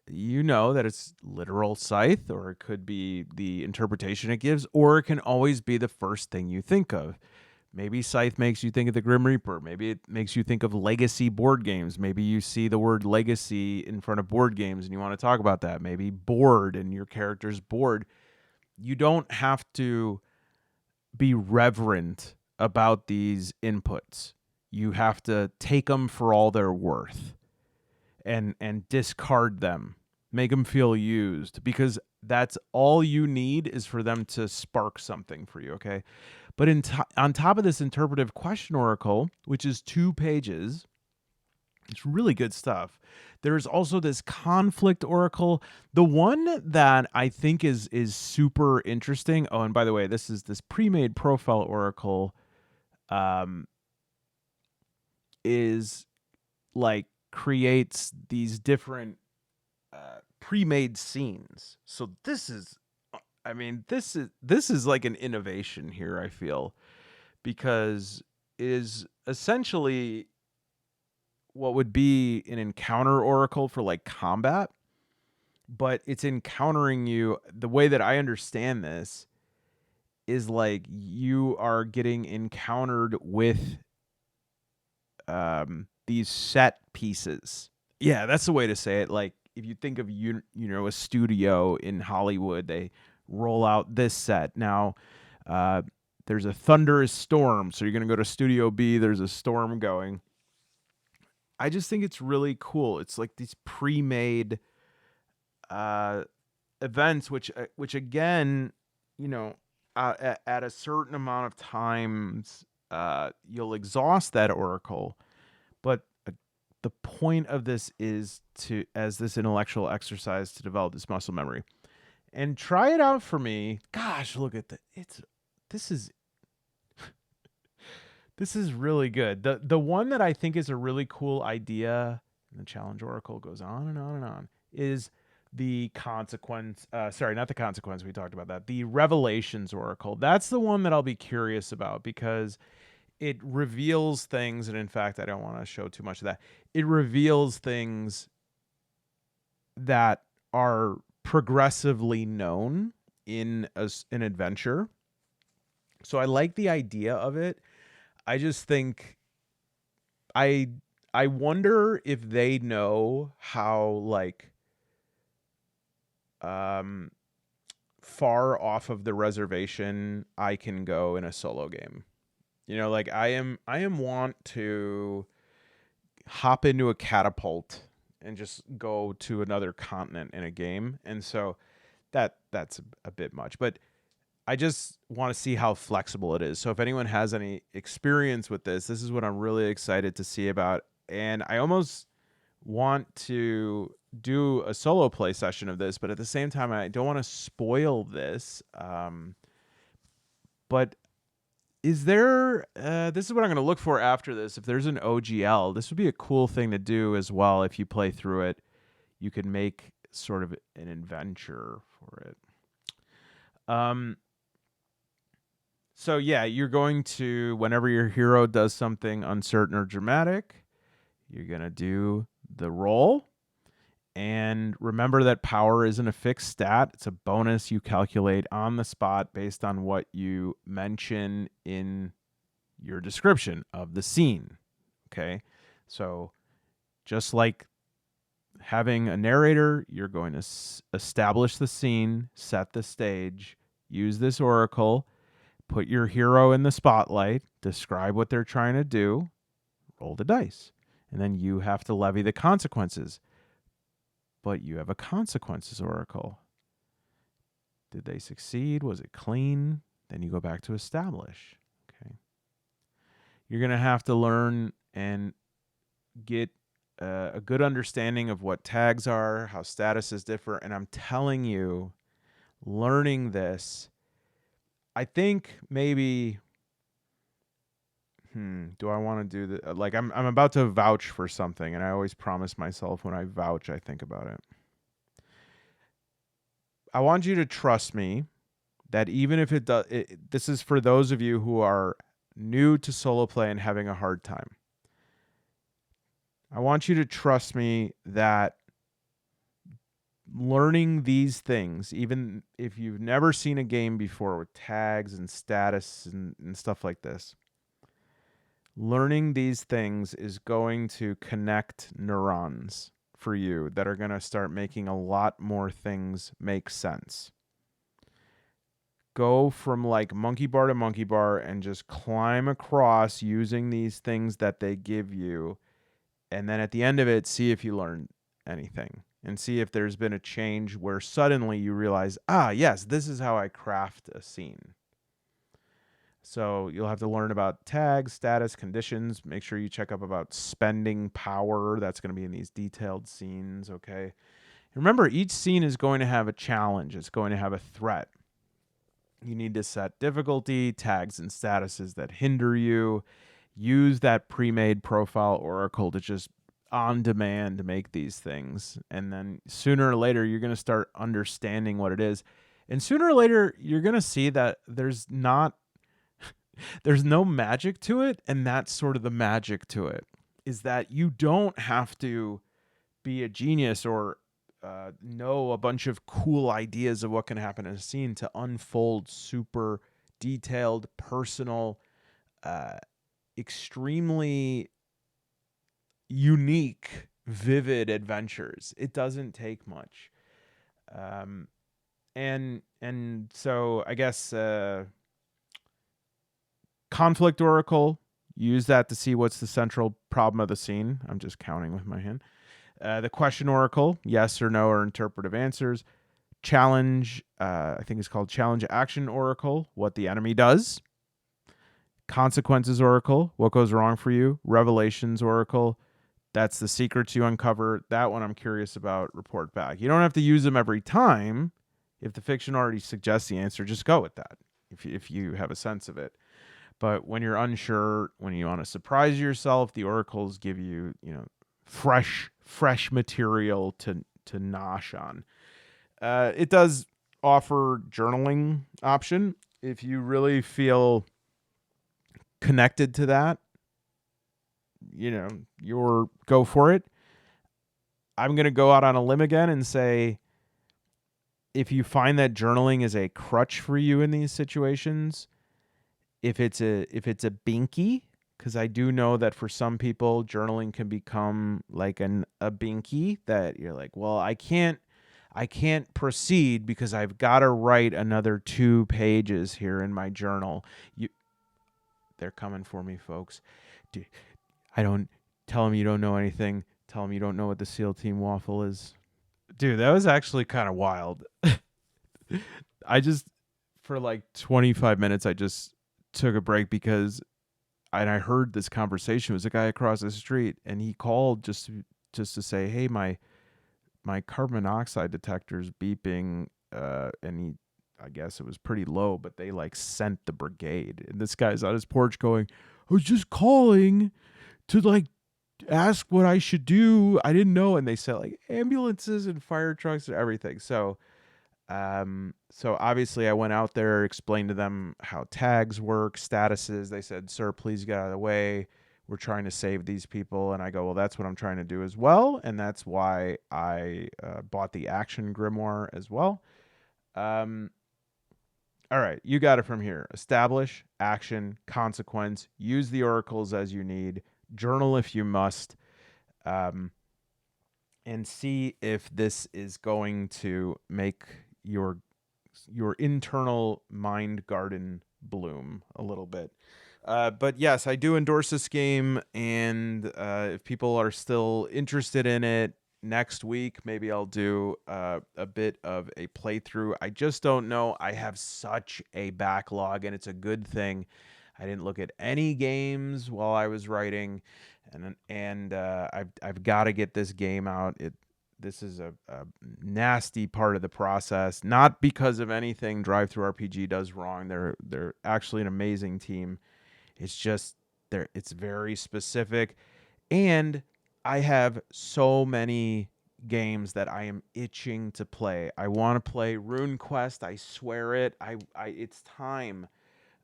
Speaker 1: You know that it's literal scythe, or it could be the interpretation it gives, or it can always be the first thing you think of. Maybe scythe makes you think of the Grim Reaper. Maybe it makes you think of legacy board games. Maybe you see the word legacy in front of board games and you want to talk about that. Maybe board and your character's board. You don't have to be reverent about these inputs. You have to take them for all they're worth. And discard them, make them feel used, because that's all you need is for them to spark something for you, okay? But on top of this interpretive question oracle, which is 2 pages, it's really good stuff. There's also this conflict oracle. The one that I think is super interesting. Oh, and by the way, this pre-made profile oracle is like creates these different pre-made scenes. So this is like an innovation here, I feel, because it is essentially what would be an encounter oracle for like combat, but it's encountering you. The way that I understand this is like you are getting encountered with these set pieces. Yeah, that's the way to say it. Like if you think of you know, a studio in Hollywood, they roll out this set. Now there's a thunderous storm, so you're going to go to Studio B, there's a storm going. I just think it's really cool. It's like these pre-made events, which again, you know, at a certain amount of times, you'll exhaust that oracle. But the point of this is to, as this intellectual exercise, to develop this muscle memory. And try it out for me. Gosh, look at that. This is this is really good. The one that I think is a really cool idea, and the challenge oracle goes on and on and on, is the consequence. Sorry, not the consequence. We talked about that. The revelations oracle. That's the one that I'll be curious about because it reveals things. And in fact, I don't want to show too much of that. It reveals things that are progressively known in an adventure. So I like the idea of it. I just think I wonder if they know how like far off of the reservation I can go in a solo game. You know, like I am want to hop into a catapult and just go to another continent in a game. And so that's a bit much, but I just want to see how flexible it is. So if anyone has any experience with this is what I'm really excited to see about. And I almost want to do a solo play session of this, but at the same time, I don't want to spoil this. But is there, this is what I'm going to look for after this. If there's an OGL, this would be a cool thing to do as well. If you play through it, you can make sort of an adventure for it. So yeah, you're going to, whenever your hero does something uncertain or dramatic, you're going to do the roll. And remember that power isn't a fixed stat. It's a bonus you calculate on the spot based on what you mention in your description of the scene. Okay? So just like having a narrator, you're going to establish the scene, set the stage, use this oracle, put your hero in the spotlight, describe what they're trying to do, roll the dice, and then you have to levy the consequences. But you have a consequences oracle. Did they succeed? Was it clean? Then you go back to establish. Okay. You're going to have to learn and get a good understanding of what tags are, how statuses differ. And I'm telling you, learning this, I think maybe, do I want to do that? Like I'm about to vouch for something, and I always promise myself when I vouch, I think about it. I want you to trust me that even if it does, this is for those of you who are new to solo play and having a hard time. I want you to trust me that learning these things, even if you've never seen a game before with tags and status and stuff like this, learning these things is going to connect neurons for you that are going to start making a lot more things make sense. Go from like monkey bar to monkey bar and just climb across using these things that they give you. And then at the end of it, see if you learned anything and see if there's been a change where suddenly you realize, yes, this is how I craft a scene. So you'll have to learn about tags, status, conditions. Make sure you check up about spending power. That's going to be in these detailed scenes, okay? Remember, each scene is going to have a challenge. It's going to have a threat. You need to set difficulty, tags, and statuses that hinder you. Use that pre-made profile oracle to just on demand make these things. And then sooner or later, you're going to start understanding what it is. And sooner or later, you're going to see that there's no magic to it. And that's sort of the magic to it, is that you don't have to be a genius or know a bunch of cool ideas of what can happen in a scene to unfold super detailed, personal, extremely unique, vivid adventures. It doesn't take much. And so I guess conflict oracle, Use that to see what's the central problem of the scene. I'm just counting with my hand. The question oracle, yes or no or interpretive answers. Challenge, I think it's called challenge action oracle, what the enemy does. Consequences oracle, what goes wrong for you. Revelations oracle, that's the secrets you uncover. That one I'm curious about, report back. You don't have to use them every time. If the fiction already suggests the answer, just go with that if you have a sense of it. But when you're unsure, when you want to surprise yourself, the oracles give you, fresh material to nosh on. It does offer journaling option if you really feel connected to that. You're go for it. I'm going to go out on a limb again and say, if you find that journaling is a crutch for you in these situations, if it's a binky, because I do know that for some people journaling can become like a binky that you're like, well, I can't proceed because I've got to write another 2 pages here in my journal. They're coming for me, folks. I don't tell them you don't know anything. Tell them you don't know what the SEAL Team waffle is. Dude, that was actually kind of wild. I just, for like 25 minutes, I just took a break because I heard this conversation. It was a guy across the street, and he called just to say, hey, my carbon monoxide detector's beeping, and I guess it was pretty low, but they like sent the brigade. And this guy's on his porch going, I was just calling to like ask what I should do. I didn't know. And they said like ambulances and fire trucks and everything. So obviously I went out there, explained to them how tags work, statuses. They said, sir, please get out of the way. We're trying to save these people. And I go, well, that's what I'm trying to do as well. And that's why I bought the action grimoire as well. All right, you got it from here. Establish, action, consequence. Use the oracles as you need. Journal if you must. And see if this is going to make your internal mind garden bloom a little bit. But yes, I do endorse this game, and if people are still interested in it, next week maybe I'll do a bit of a playthrough. I just don't know. I have such a backlog, and it's a good thing. I didn't look at any games while I was writing, and I've got to get this game out. This is a nasty part of the process, not because of anything Drive Through RPG does wrong. They're actually an amazing team. It's just it's very specific, and I have so many games that I am itching to play. I want to play RuneQuest. I swear it. It's time.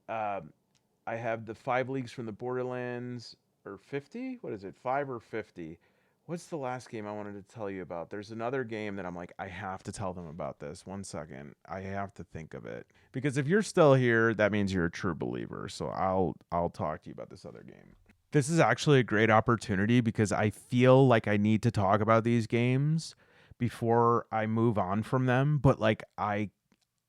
Speaker 1: I have the 5 Leagues from the Borderlands, or 50. What is it? 5 or 50? What's the last game I wanted to tell you about? There's another game that I'm like, I have to tell them about this. 1 second. I have to think of it. Because if you're still here, that means you're a true believer. So I'll talk to you about this other game. This is actually a great opportunity because I feel like I need to talk about these games before I move on from them. But like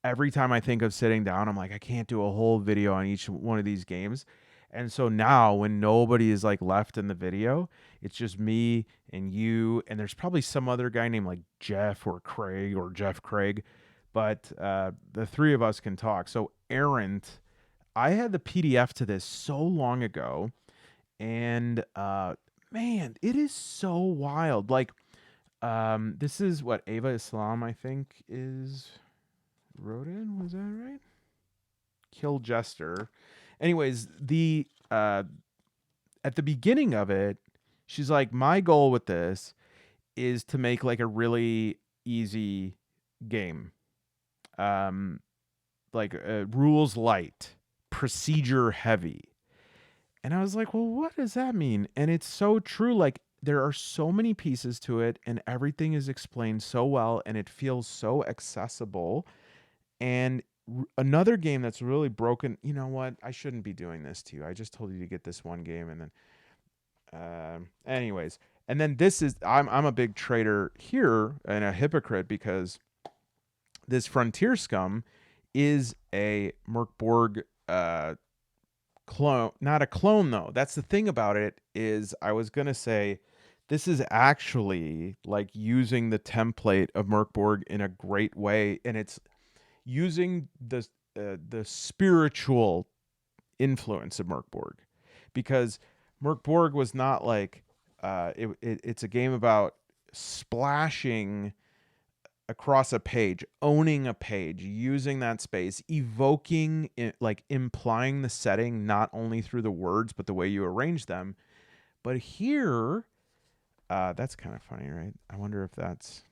Speaker 1: every time I think of sitting down, I'm like, I can't do a whole video on each one of these games. And so now when nobody is like left in the video, it's just me and you, and there's probably some other guy named like Jeff or Craig or Jeff Craig, but the 3 of us can talk. So Errant, I had the PDF to this so long ago, and man, it is so wild. Like this is what Ava Islam, I think, wrote in. Was that right? Kill Jester. Anyways, the at the beginning of it, she's like, my goal with this is to make like a really easy game. Like rules light, procedure heavy. And I was like, well, what does that mean? And it's so true. Like there are so many pieces to it, and everything is explained so well, and it feels so accessible. And another game that's really broken. You know what? I shouldn't be doing this to you. I just told you to get this one game, and then, anyways, and then this is I'm a big traitor here and a hypocrite because this Frontier Scum is a Merkborg clone, not a clone though. That's the thing about it is I was going to say this is actually like using the template of Merkborg in a great way, and it's using the spiritual influence of Merkborg, because Merkborg was not like it's a game about splashing across a page, owning a page, using that space, evoking it, like implying the setting not only through the words but the way you arrange them. But here, that's kind of funny, right? I wonder if that's.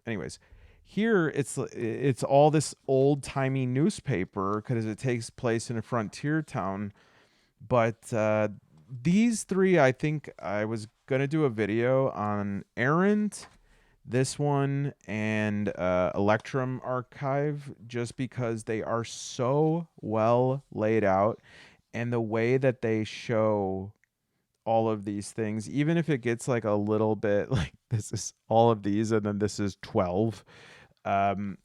Speaker 1: Anyways, here it's all this old timey newspaper because it takes place in a frontier town. But these three, I think I was gonna do a video on Errant, this one, and Electrum Archive, just because they are so well laid out, and the way that they show all of these things, even if it gets like a little bit like this is all of these and then this is 12, um,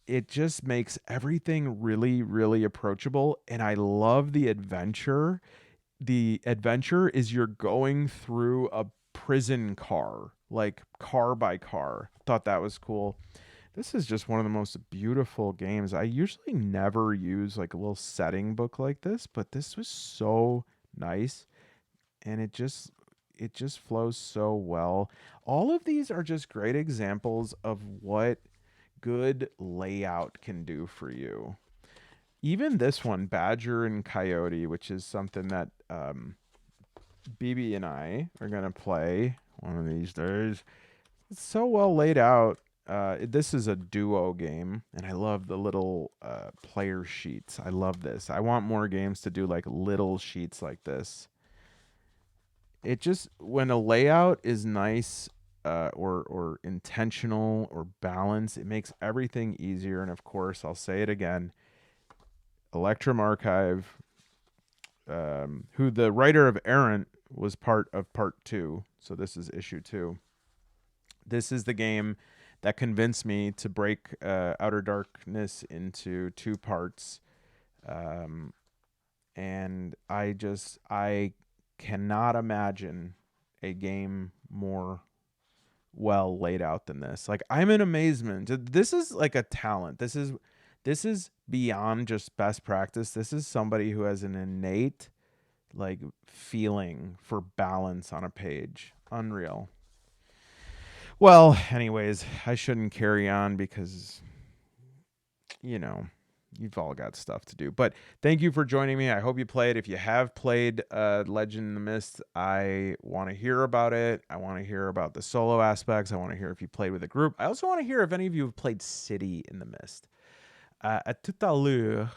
Speaker 1: it just makes everything really, really approachable. And I love the adventure. The adventure is you're going through a prison car, like car by car. Thought that was cool. This is just one of the most beautiful games. I usually never use like a little setting book like this, but this was so nice, and it just flows so well. All of these are just great examples of what good layout can do for you. Even this one, Badger and Coyote, which is something that BB and I are gonna play one of these days. It's so well laid out. This is a duo game, and I love the little player sheets. I love this. I want more games to do like little sheets like this. It just, when a layout is nice, or intentional or balanced, it makes everything easier. And of course, I'll say it again, Electrum Archive, who the writer of Errant was part of part 2, so this is issue 2. This is the game that convinced me to break Outer Darkness into 2 parts, and I cannot imagine a game more well laid out than this. Like, I'm in amazement. This is like a talent. This is beyond just best practice. This is somebody who has an innate like feeling for balance on a page. Unreal. Well, anyways, I shouldn't carry on because you've all got stuff to do. But thank you for joining me. I hope you played. If you have played Legend in the Mist, I want to hear about it. I want to hear about the solo aspects. I want to hear if you played with a group. I also want to hear if any of you have played City in the Mist. À tout à l'heure.